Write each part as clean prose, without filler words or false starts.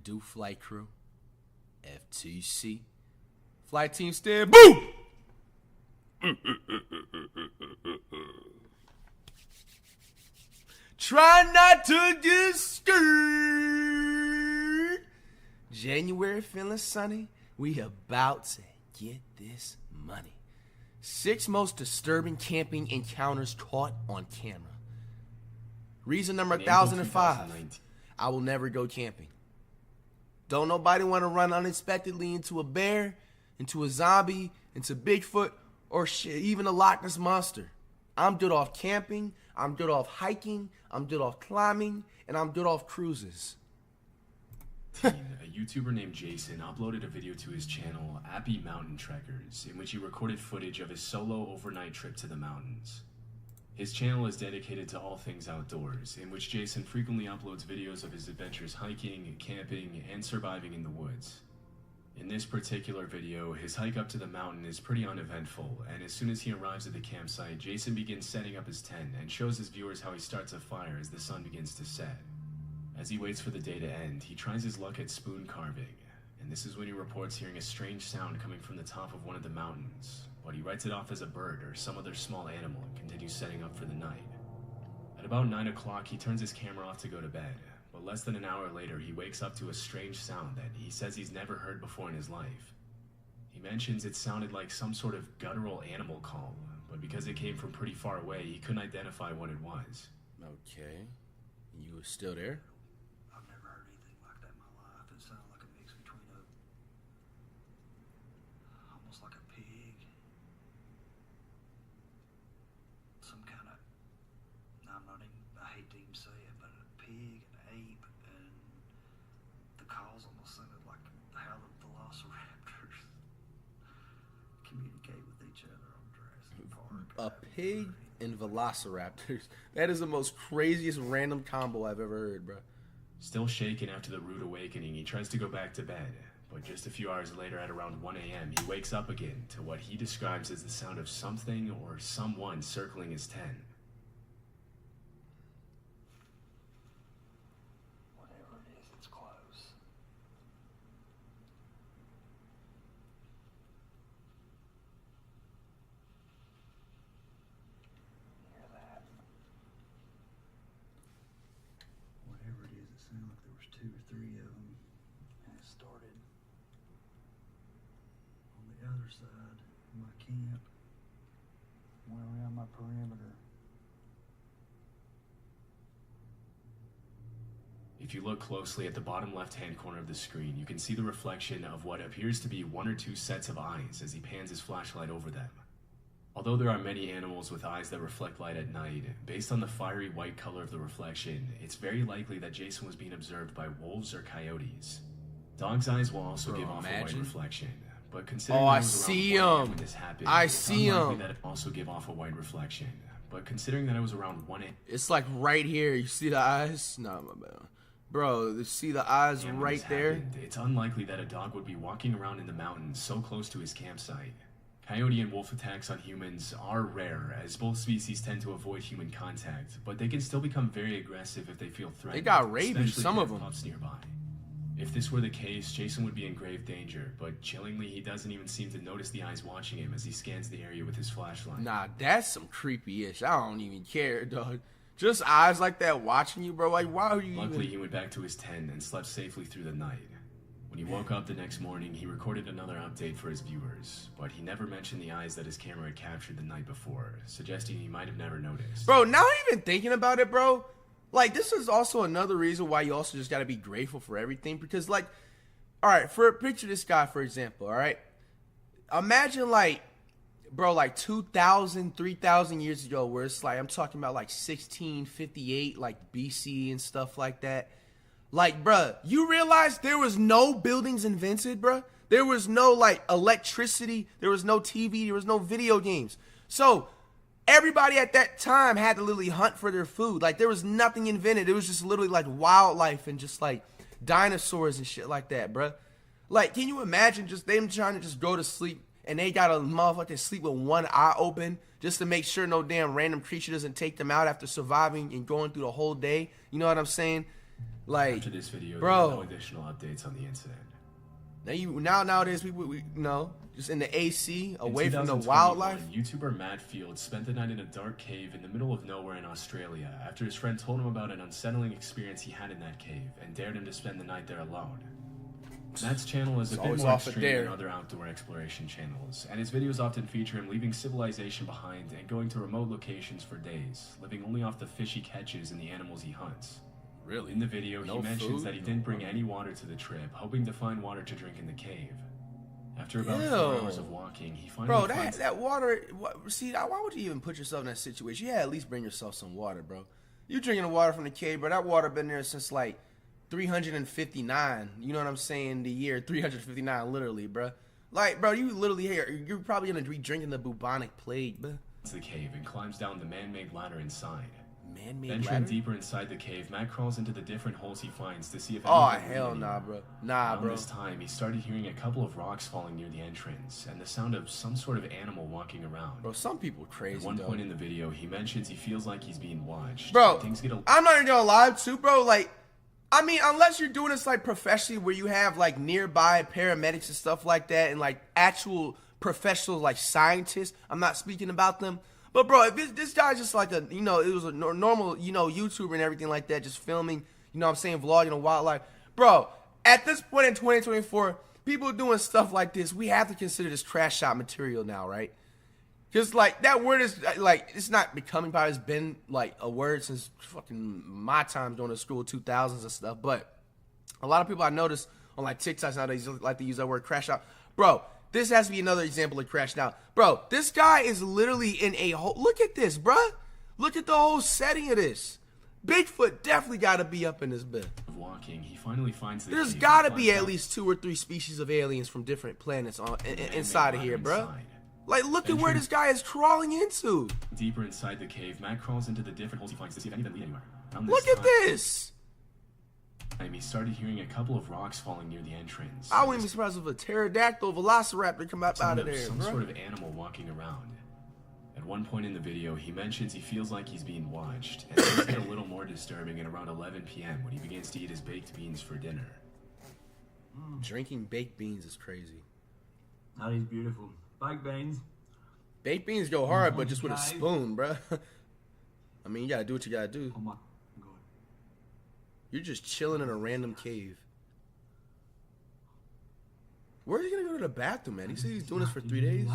do, flight crew? FTC. Flight team stand. Boom! Try not to get scared. January feeling sunny. We about to get this money. 6 most disturbing camping encounters caught on camera. Reason number 1005. I will never go camping. Don't nobody want to run unexpectedly into a bear, into a zombie, into Bigfoot, or shit, even a Loch Ness monster. I'm good off camping, I'm good off hiking, I'm good off climbing, and I'm good off cruises. A YouTuber named Jason uploaded a video to his channel, Appy Mountain Trekkers, in which he recorded footage of his solo overnight trip to the mountains. His channel is dedicated to all things outdoors, in which Jason frequently uploads videos of his adventures hiking, camping, and surviving in the woods. In this particular video, his hike up to the mountain is pretty uneventful, and as soon as he arrives at the campsite, Jason begins setting up his tent and shows his viewers how he starts a fire as the sun begins to set. As he waits for the day to end, he tries his luck at spoon carving, and this is when he reports hearing a strange sound coming from the top of one of the mountains, but he writes it off as a bird or some other small animal and continues setting up for the night. At about 9 o'clock, he turns his camera off to go to bed, but less than an hour later, he wakes up to a strange sound that he says he's never heard before in his life. He mentions it sounded like some sort of guttural animal call, but because it came from pretty far away, he couldn't identify what it was. Okay. You were still there? I've never heard anything like that in my life. It sounded like a mix between almost like a pig, some kind of, I hate to even say it, but a pig, an ape, and the calls almost sounded like how the velociraptors communicate with each other on Jurassic Park. A pig and velociraptors. That is the most craziest random combo I've ever heard, bro. Still shaken after the rude awakening, he tries to go back to bed, but just a few hours later at around 1 a.m., he wakes up again to what he describes as the sound of something or someone circling his tent. Whatever it is, it's close. Hear that? Whatever it is, it sounded like there was 2 or 3 of them, and it started on the other side of my camp, went around my perimeter. If you look closely at the bottom left-hand corner of the screen, you can see the reflection of what appears to be 1 or 2 sets of eyes as he pans his flashlight over them. Although there are many animals with eyes that reflect light at night, based on the fiery white color of the reflection, it's very likely that Jason was being observed by wolves or coyotes. Dog's eyes will also give off a white reflection, but considering I that it was see around 1 a.m. him. when this happened, I it's see unlikely him. that it also give off a white reflection. But considering that it was around 1 a.m. It's like right here. You see the eyes? No, my bad. Bro, you see the eyes when right this there? happened, it's unlikely that a dog would be walking around in the mountains so close to his campsite. Coyote and wolf attacks on humans are rare, as both species tend to avoid human contact, but they can still become very aggressive if they feel threatened. They got rabies, especially some if of they have them. pups nearby. If this were the case, Jason would be in grave danger, but chillingly, he doesn't even seem to notice the eyes watching him as he scans the area with his flashlight. Nah, that's some creepy-ish. I don't even care, dog. Just eyes like that watching you, bro. Like, why are you Luckily, even... he went back to his tent and slept safely through the night. When he woke up the next morning, he recorded another update for his viewers, but he never mentioned the eyes that his camera had captured the night before, suggesting he might have never noticed. Bro, now even thinking about it, bro, like, this is also another reason why you also just gotta be grateful for everything, because, like, all right, picture this guy, for example, all right? Imagine, like, bro, like 2,000, 3,000 years ago, where it's like, I'm talking about like 1658, like BC and stuff like that. Like, bruh, you realize there was no buildings invented, bruh? There was no, like, electricity. There was no TV. There was no video games. So everybody at that time had to literally hunt for their food. Like, there was nothing invented. It was just literally, like, wildlife and just, like, dinosaurs and shit like that, bruh. Like, can you imagine just them trying to just go to sleep and they got a motherfucker sleep with one eye open just to make sure no damn random creature doesn't take them out after surviving and going through the whole day? You know what I'm saying? Like, After this video, bro. there were no additional updates on the incident. Nowadays we just in the AC, away In from the 2021, wildlife. YouTuber Matt Field spent the night in a dark cave in the middle of nowhere in Australia after his friend told him about an unsettling experience he had in that cave and dared him to spend the night there alone. Matt's channel is a bit always more off a extreme dare. than other outdoor exploration channels, and his videos often feature him leaving civilization behind and going to remote locations for days, living only off the fish he catches and the animals he hunts. Really? In the video, No he mentions food? that he didn't bring any water to the trip, hoping to find water to drink in the cave. After about Ew. 4 hours of walking, he finally Bro, finds... that water. See, why would you even put yourself in that situation? Yeah, at least bring yourself some water, bro. You drinking the water from the cave, bro. That water been there since like 359. You know what I'm saying? The year 359, literally, bro. Like, bro, you literally here. You're probably gonna be drinking the bubonic plague, bro. the cave and climbs down the man-made ladder inside. Man-made Venturing ladder? deeper inside the cave, Matt crawls into the different holes he finds to see if Oh, anything hell leads nah, anywhere. bro. Nah, Around bro. this time, he started hearing a couple of rocks falling near the entrance and the sound of some sort of animal walking around. Bro, some people At crazy, one though. point in the video, he mentions he feels like he's being watched. Bro, Things get a I'm not even gonna lie too, bro. Like, I mean, unless you're doing this like professionally, where you have like nearby paramedics and stuff like that, and like actual professional like scientists. I'm not speaking about them, but bro, if this guy's just like it was a normal YouTuber and everything like that, just filming, what I'm saying, vlogging on wildlife, bro. At this point in 2024, people doing stuff like this, we have to consider this trash shot material now, right? Because, like, that word is, like, it's not becoming probably. It's been, like, a word since fucking my time during the school 2000s and stuff. But a lot of people I notice on, like, TikToks nowadays like to use that word crash out. Bro, this has to be another example of crashing out. Bro, this guy is literally in a whole... Look at this, bruh. Look at the whole setting of this. Bigfoot definitely got to be up in this bit. walking, he finally finds the There's cave got to and be climbs at down least 2 or 3 species of aliens from different planets man-made inside of ladder here, bruh. inside. Like, look at where this guy is crawling into. Deeper inside the cave, Matt crawls into the different holes he finds to see if any of them lead anywhere. Around this Look at time, this. He started hearing a couple of rocks falling near the entrance. I wouldn't be surprised if a pterodactyl velociraptor come up out of there, Some bro. sort of animal walking around. At one point in the video, he mentions he feels like he's being watched, and things get a little more disturbing at around 11 p.m. when he begins to eat his baked beans for dinner. Drinking baked beans is crazy. That is beautiful. Baked beans. Baked beans go hard, but want just with a to spoon, bro. I mean, you gotta do what you gotta do. Oh my god. You're just chilling in a random cave. Where's he gonna go to the bathroom, man? He said he's doing this for 3 days.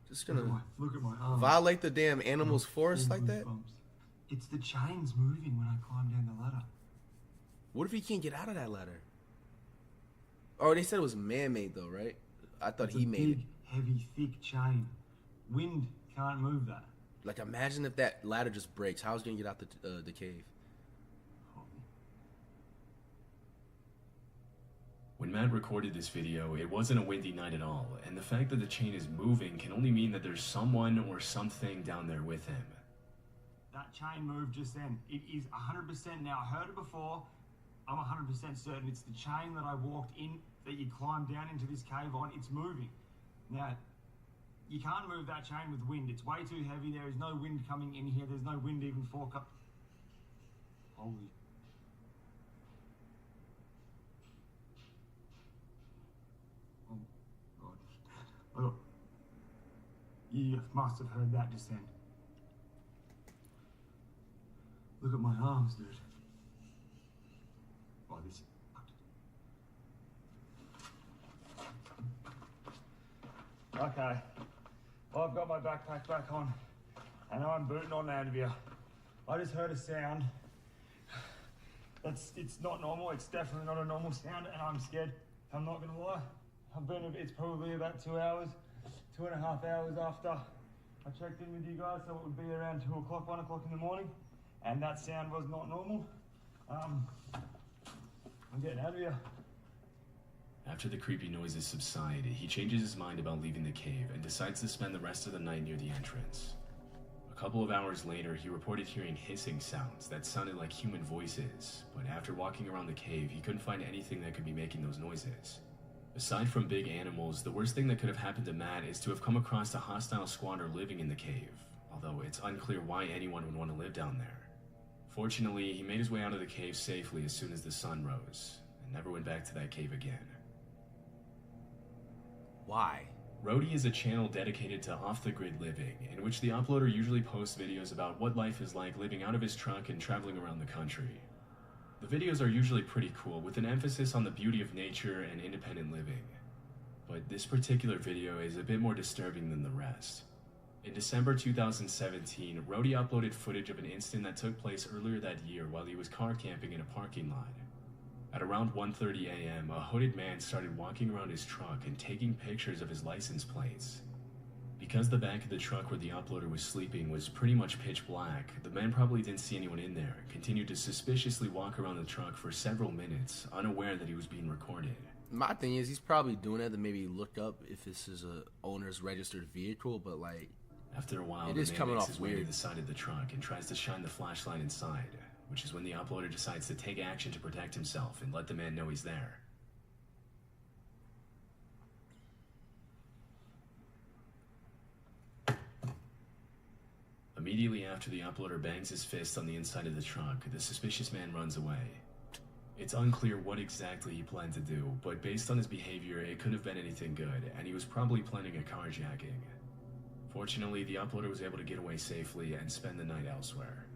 Just gonna Look at my arms. violate the damn animals' forest All like that? goosebumps. It's the chains moving when I climb down the ladder. What if he can't get out of that ladder? Oh, they said it was man-made though, right? I thought It's he a made it. big, heavy, thick chain. Wind can't move that. Like, imagine if that ladder just breaks. How's he gonna get out the cave? When Matt recorded this video, it wasn't a windy night at all, and the fact that the chain is moving can only mean that there's someone or something down there with him. That chain moved just then. It is 100% now. I heard it before. I'm 100% certain it's the chain that I walked in, that you climbed down into this cave on. It's moving. Now, you can't move that chain with wind. It's way too heavy. There is no wind coming in here. There's no wind even forecast. Holy. Oh, God. Look. You must have heard that just then. Look at my arms, dude. Oh, this. Okay. I've got my backpack back on, and I'm booting on out of here. I just heard a sound. It's not normal. It's definitely not a normal sound, and I'm scared. I'm not gonna lie. It's probably about 2 hours, 2.5 hours after I checked in with you guys, so it would be around 2 o'clock, 1 o'clock in the morning, and that sound was not normal. I'm getting out of here. After the creepy noises subside, he changes his mind about leaving the cave and decides to spend the rest of the night near the entrance. A couple of hours later, he reported hearing hissing sounds that sounded like human voices, but after walking around the cave, he couldn't find anything that could be making those noises. Aside from big animals, the worst thing that could have happened to Matt is to have come across a hostile squatter living in the cave, although it's unclear why anyone would want to live down there. Fortunately, he made his way out of the cave safely as soon as the sun rose, and never went back to that cave again. Why? Roadie is a channel dedicated to off-the-grid living, in which the uploader usually posts videos about what life is like living out of his truck and traveling around the country. The videos are usually pretty cool, with an emphasis on the beauty of nature and independent living. But this particular video is a bit more disturbing than the rest. In December 2017, Roadie uploaded footage of an incident that took place earlier that year while he was car camping in a parking lot. At around 1:30 a.m., a hooded man started walking around his truck and taking pictures of his license plates. Because the back of the truck where the uploader was sleeping was pretty much pitch black, the man probably didn't see anyone in there and continued to suspiciously walk around the truck for several minutes, unaware that he was being recorded. My thing is, he's probably doing that to maybe look up if this is a owner's registered vehicle, but like, After a while, it the is man coming makes off his way to weird. the side of the truck and tries to shine the flashlight inside, which is when the uploader decides to take action to protect himself and let the man know he's there. Immediately after the uploader bangs his fist on the inside of the truck, the suspicious man runs away. It's unclear what exactly he planned to do, but based on his behavior, it could have been anything good, and he was probably planning a carjacking. Fortunately, the uploader was able to get away safely and spend the night elsewhere.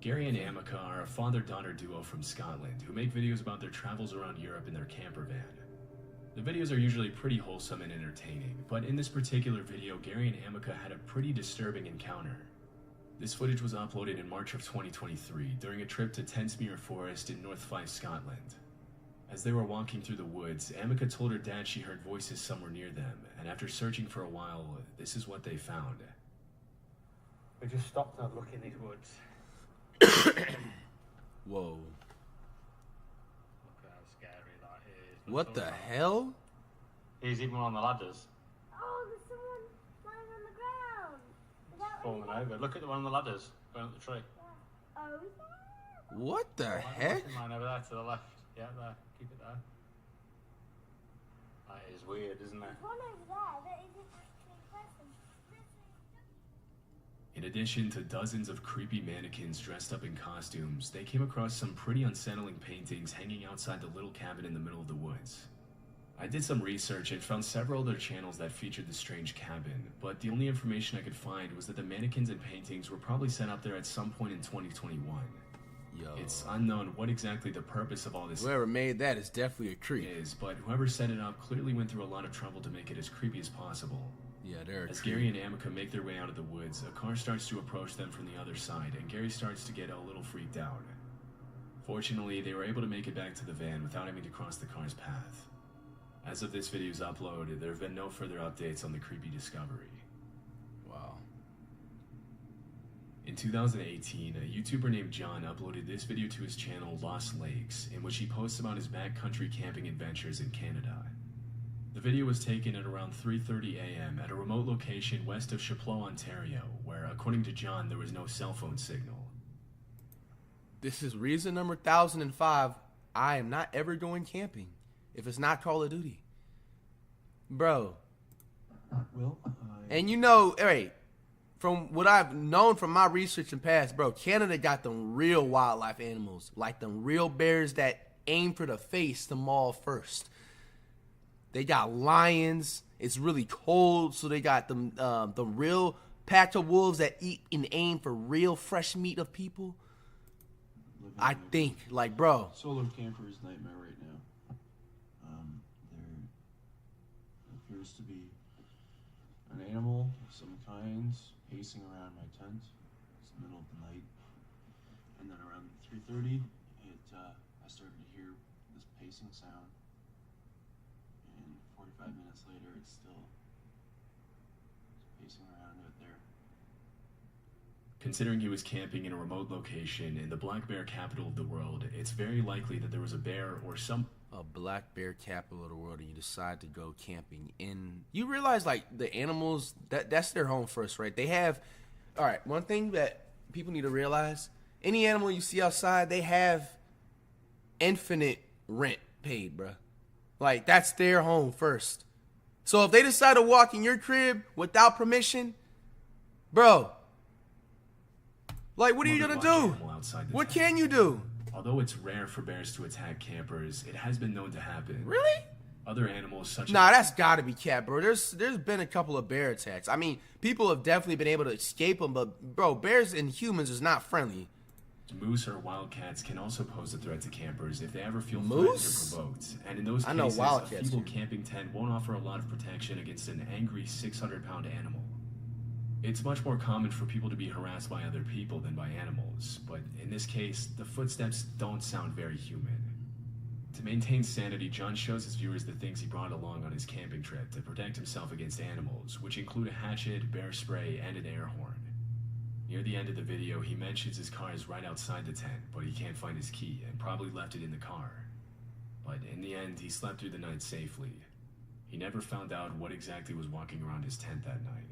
Gary and Amica are a father-daughter duo from Scotland who make videos about their travels around Europe in their camper van. The videos are usually pretty wholesome and entertaining, but in this particular video, Gary and Amica had a pretty disturbing encounter. This footage was uploaded in March of 2023 during a trip to Tensmere Forest in North Fife, Scotland. As they were walking through the woods, Amica told her dad she heard voices somewhere near them, and after searching for a while, this is what they found. We just stopped and had a look in these woods. Whoa. Look at how scary that is. What the hell? He's even on the ladders. Oh, there's someone lying on the ground. Is that what Falling over. Look at the one on the ladders going up the tree. Oh, is that? What the heck? Mine over there to the left. Yeah, there. Keep it there. That is weird, isn't it? There's one over there that isn't actually a person. In addition to dozens of creepy mannequins dressed up in costumes, they came across some pretty unsettling paintings hanging outside the little cabin in the middle of the woods. I did some research and found several other channels that featured the strange cabin, but the only information I could find was that the mannequins and paintings were probably set up there at some point in 2021. Yo. It's unknown what exactly the purpose of all this Whoever made that is definitely a creep. is, but whoever set it up clearly went through a lot of trouble to make it as creepy as possible. Yeah, they're a As creep. Gary and Amica make their way out of the woods, a car starts to approach them from the other side, and Gary starts to get a little freaked out. Fortunately, they were able to make it back to the van without having to cross the car's path. As of this video's upload, there have been no further updates on the creepy discovery. Wow. In 2018, a YouTuber named John uploaded this video to his channel Lost Lakes, in which he posts about his backcountry camping adventures in Canada. The video was taken at around 3:30 a.m. at a remote location west of Chapleau, Ontario, where, according to John, there was no cell phone signal. This is reason number 1005. I am not ever going camping if it's not Call of Duty. Bro. Well, And you know, hey, from what I've known from my research in past, bro, Canada got them real wildlife animals, like them real bears that aim for the face to maul first. They got lions. It's really cold, so they got them the real patch of wolves that eat and aim for real fresh meat of people. I think, like, bro, solar camper's nightmare right now. There appears to be an animal of some kind pacing around my tent. It's the middle of the night, and then around 3:30, I started to hear this pacing sound, and 45 minutes later, it's still pacing around out there. Considering he was camping in a remote location in the black bear capital of the world, it's very likely that there was a bear or some a black bear capital of the world, and you decide to go camping in. You realize, like, the animals that's their home first, right? They have, all right. One thing that people need to realize: any animal you see outside, they have infinite rent paid, bruh. Like, that's their home first. So if they decide to walk in your crib without permission, bro, Like, what are you Mother gonna watch do? animal outside the What tent. can you do? Although it's rare for bears to attack campers, it has been known to happen. Really? Other animals such Nah, as that's gotta be cat, bro. There's been a couple of bear attacks. I mean, people have definitely been able to escape them, but bro, bears and humans is not friendly. moose or wildcats can also pose a threat to campers if they ever feel Moose? threatened or provoked. And in those I know cases, a wildcats feeble do. camping tent won't offer a lot of protection against an angry 600-pound animal. It's much more common for people to be harassed by other people than by animals, but in this case, the footsteps don't sound very human. To maintain sanity, John shows his viewers the things he brought along on his camping trip to protect himself against animals, which include a hatchet, bear spray, and an air horn. Near the end of the video, he mentions his car is right outside the tent, but he can't find his key and probably left it in the car. But in the end, he slept through the night safely. He never found out what exactly was walking around his tent that night.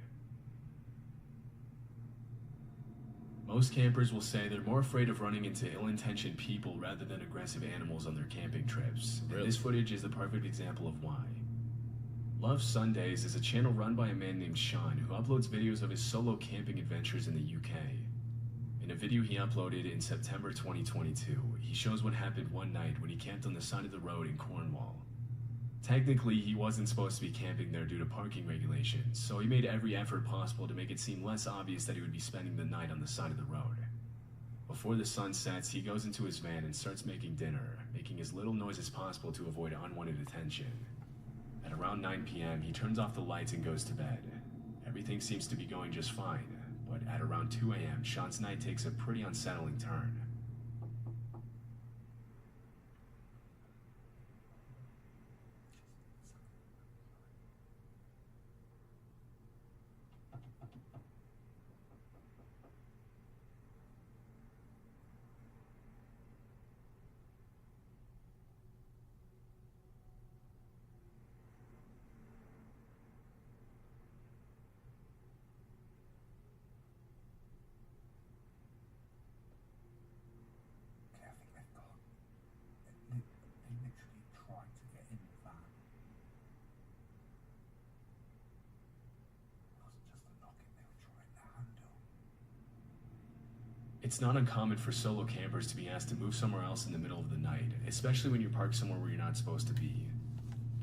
Most campers will say they're more afraid of running into ill-intentioned people rather than aggressive animals on their camping trips. Really? And this footage is the perfect example of why. Love Sundays is a channel run by a man named Sean who uploads videos of his solo camping adventures in the UK. In a video he uploaded in September 2022, he shows what happened one night when he camped on the side of the road in Cornwall. Technically, he wasn't supposed to be camping there due to parking regulations, so he made every effort possible to make it seem less obvious that he would be spending the night on the side of the road. Before the sun sets, he goes into his van and starts making dinner, making as little noise as possible to avoid unwanted attention. At around 9 p.m., he turns off the lights and goes to bed. Everything seems to be going just fine, but at around 2 a.m., Sean's night takes a pretty unsettling turn. Okay, I think they've gone. They literally tried to get in the van. It wasn't just the knocking, they were trying the handle. It's not uncommon for solo campers to be asked to move somewhere else in the middle of the night, especially when you're parked somewhere where you're not supposed to be.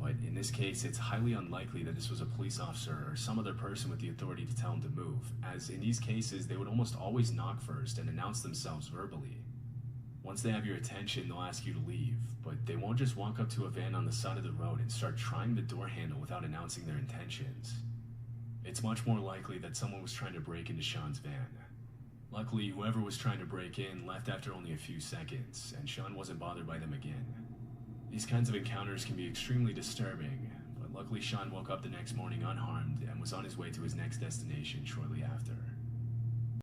But in this case, it's highly unlikely that this was a police officer or some other person with the authority to tell him to move, as in these cases, they would almost always knock first and announce themselves verbally. Once they have your attention, they'll ask you to leave, but they won't just walk up to a van on the side of the road and start trying the door handle without announcing their intentions. It's much more likely that someone was trying to break into Sean's van. Luckily, whoever was trying to break in left after only a few seconds, and Sean wasn't bothered by them again. These kinds of encounters can be extremely disturbing, but luckily Sean woke up the next morning unharmed and was on his way to his next destination shortly after.